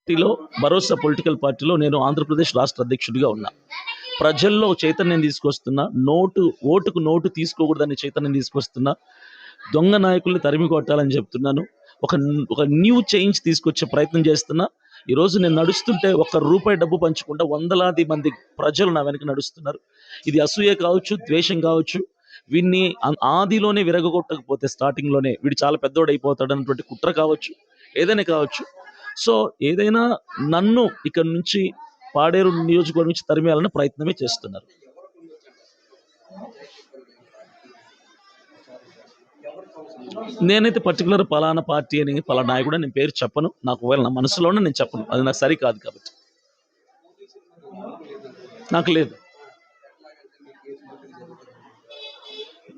పార్టీలో భరోసా పొలిటికల్ పార్టీలో నేను ఆంధ్రప్రదేశ్ రాష్ట్ర అధ్యక్షుడిగా ఉన్నా. ప్రజల్లో చైతన్యం తీసుకొస్తున్నా. ఓటుకు నోటు తీసుకోకూడదని చైతన్యం తీసుకొస్తున్నా. దొంగ నాయకుల్ని తరిమి కొట్టాలని చెప్తున్నాను. ఒక ఒక న్యూ చేంజ్ తీసుకొచ్చే ప్రయత్నం చేస్తున్నా. ఈరోజు నేను నడుస్తుంటే ₹1 డబ్బు పంచకుండా వందలాది మంది ప్రజలు నా వెనక నడుస్తున్నారు. ఇది అసూయ కావచ్చు, ద్వేషం కావచ్చు, వీడిని ఆదిలోనే విరగొట్టకపోతే స్టార్టింగ్లోనే వీడు చాలా పెద్దోడు అయిపోతాడు అన్నటువంటి కుట్ర కావచ్చు, ఏదైనా కావచ్చు. సో ఏదైనా నన్ను ఇక్కడ నుంచి పాడేరు నియోజకవర్గం నుంచి తరిమేయాలన్న ప్రయత్నమే చేస్తున్నారు. నేనైతే పర్టికులర్ పలానా పార్టీ అని పలానా నాయకుడు నేను పేరు చెప్పను. నాకు ఒకవేళ నా మనసులోనే నేను చెప్పను, అది నాకు సరికాదు కాబట్టి. నాకు లేదు.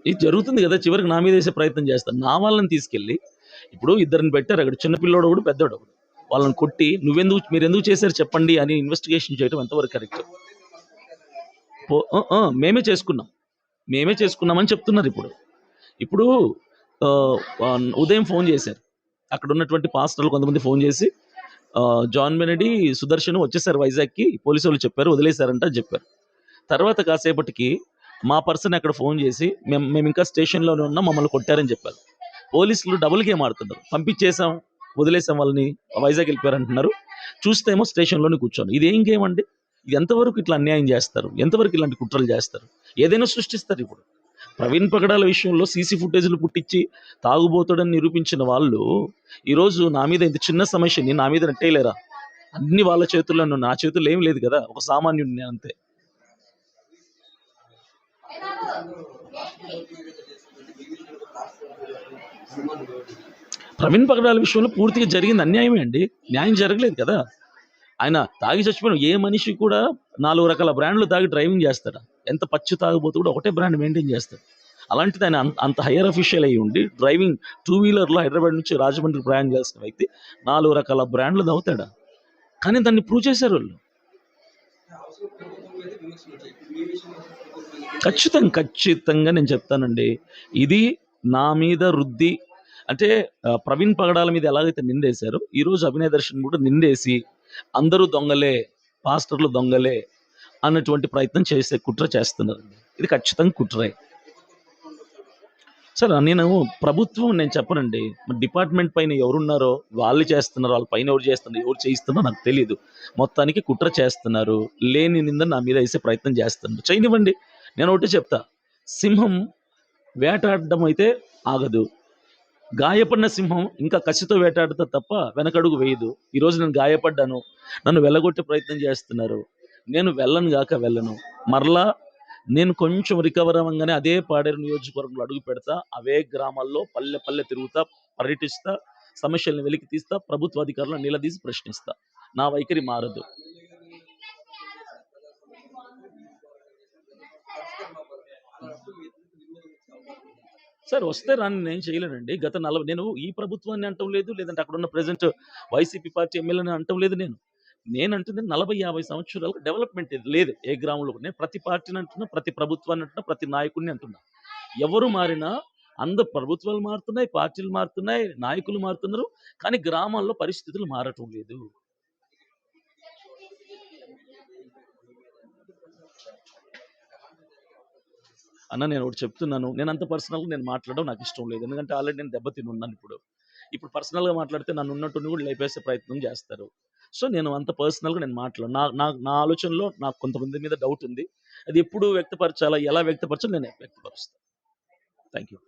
ఇది జరుగుతుంది కదా, చివరికి నా మీద వేసే ప్రయత్నం చేస్తాను. నా వాళ్ళని తీసుకెళ్ళి ఇప్పుడు ఇద్దరిని పెట్టారు అక్కడ, చిన్నపిల్లోడు ఒకడు, పెద్దోడు ఒకడు. వాళ్ళని కొట్టి మీరు ఎందుకు చేశారు చెప్పండి అని ఇన్వెస్టిగేషన్ చేయడం ఎంతవరకు కరెక్ట్? మేమే చేసుకున్నామని చెప్తున్నారు. ఇప్పుడు ఉదయం ఫోన్ చేశారు, అక్కడ ఉన్నటువంటి పాస్టర్లు కొంతమంది ఫోన్ చేసి జాన్ బెనెడీ, సుదర్శన్ వచ్చేసారు వైజాగ్కి, పోలీసు వాళ్ళు చెప్పారు, వదిలేశారంట చెప్పారు. తర్వాత కాసేపటికి మా పర్సన్ అక్కడ ఫోన్ చేసి మేము ఇంకా స్టేషన్లోనే ఉన్నాం, మమ్మల్ని కొట్టారని చెప్పారు. పోలీసులు డబుల్ గేమ్ ఆడుతున్నారు. పంపించేసాం, వదిలేసాం, వాళ్ళని వైజాగ్ వెళ్ళిపోయారు అంటున్నారు. చూస్తేమో స్టేషన్లోనే కూర్చోను. ఇది ఏం గేమ్ అండి? ఇది ఎంతవరకు ఇట్లా అన్యాయం చేస్తారు? ఎంతవరకు ఇలాంటి కుట్రలు చేస్తారు? ఏదైనా సృష్టిస్తారు. ఇప్పుడు ప్రవీణ్ పగడాల విషయంలో సీసీ ఫుటేజ్లు పుట్టించి తాగుబోతాడని నిరూపించిన వాళ్ళు ఈరోజు నా మీద ఇంత చిన్న సమస్యని నా మీద నెట్టేయలేరా? అన్ని వాళ్ళ చేతుల్లోనే, నా చేతుల్లో ఏం లేదు కదా, ఒక సామాన్యుడిని నేను అంతే. ప్రవీణ్ పగడాల విషయంలో పూర్తిగా జరిగింది అన్యాయమే అండి, న్యాయం జరగలేదు కదా. ఆయన తాగి చచ్చిపోయిన ఏ మనిషి కూడా 4 రకాల బ్రాండ్లు తాగి డ్రైవింగ్ చేస్తాడా? ఎంత పచ్చి తాగుబోతు కూడా ఒకటే బ్రాండ్ మెయింటైన్ చేస్తాడు. అలాంటిది ఆయన అంత హైయర్ అఫీషియల్ అయ్యి ఉండి డ్రైవింగ్ 2-వీలర్లో హైదరాబాద్ నుంచి రాజమండ్రి ప్రయాణం చేస్తున్న వ్యక్తి 4 రకాల బ్రాండ్లు తాగుతాడా? కానీ దాన్ని ప్రూవ్ చేశారు వాళ్ళు. ఖచ్చితంగా నేను చెప్తానండి, ఇది నా మీద రుద్ది అంటే ప్రవీణ్ పగడాల మీద ఎలాగైతే నిందేశారో ఈరోజు అభినయ దర్శన్ కూడా నిందేసి అందరూ దొంగలే, పాస్టర్లు దొంగలే అన్నటువంటి ప్రయత్నం చేసే కుట్ర చేస్తున్నారండి. ఇది ఖచ్చితంగా కుట్రే. సార్ నేను ప్రభుత్వం నేను చెప్పనండి, డిపార్ట్మెంట్ పైన ఎవరున్నారో వాళ్ళు చేస్తున్నారు, వాళ్ళ పైన ఎవరు చేస్తున్నారు, ఎవరు చేయిస్తున్నారో నాకు తెలియదు. మొత్తానికి కుట్ర చేస్తున్నారు, లేని నింద నా మీద వేసే ప్రయత్నం చేస్తున్నారు. చేయనివ్వండి. నేను ఒకటి చెప్తా, సింహం వేటాడడం అయితే ఆగదు, గాయపడిన సింహం ఇంకా కసితో వేటాడుతా తప్ప వెనకడుగు వేయదు. ఈరోజు నేను గాయపడ్డాను, నన్ను వెళ్ళగొట్టే ప్రయత్నం చేస్తున్నారు, నేను వెళ్ళను. మరలా నేను కొంచెం రికవర్ అవ్వగానే అదే పాడేరు నియోజకవర్గంలో అడుగు పెడతా, అవే గ్రామాల్లో పల్లె తిరుగుతా, పర్యటిస్తా, సమస్యలను వెలికి తీస్తా, ప్రభుత్వ అధికారులను నిలదీసి ప్రశ్నిస్తా. నా వైఖరి మారదు. సార్ వస్తే రాని నేను చేయలేనండి. నేను ఈ ప్రభుత్వాన్ని అంటం లేదు, లేదంటే అక్కడ ఉన్న ప్రెసెంట్ వైసీపీ పార్టీ ఎమ్మెల్యేని అంటం లేదు. నేను అంటుంది 40-50 సంవత్సరాలకు డెవలప్మెంట్ లేదు ఏ గ్రామంలో. నేను ప్రతి పార్టీని అంటున్నా, ప్రతి ప్రభుత్వాన్ని అంటున్నా, ప్రతి నాయకుడిని అంటున్నా. ఎవరు మారినా అందరు ప్రభుత్వాలు మారుతున్నాయి, పార్టీలు మారుతున్నాయి, నాయకులు మారుతున్నారు, కానీ గ్రామాల్లో పరిస్థితులు మారటం లేదు. అన్న నేను ఒకటి చెప్తున్నాను, నేను అంత పర్సనల్గా నేను మాట్లాడడం నాకు ఇష్టం లేదు. ఎందుకంటే ఆల్రెడీ నేను దెబ్బతిని ఉన్నాను. ఇప్పుడు పర్సనల్గా మాట్లాడితే నన్ను ఉన్నట్టు కూడా లేపేసే ప్రయత్నం చేస్తారు. సో నేను అంత పర్సనల్గా నేను మాట్లాడను. నా ఆలోచనలో నాకు కొంతమంది మీద డౌట్ ఉంది, అది ఎప్పుడు వ్యక్తపరచాలా, ఎలా వ్యక్తపరచాలో నేను వ్యక్తపరుస్తాను. Thank you.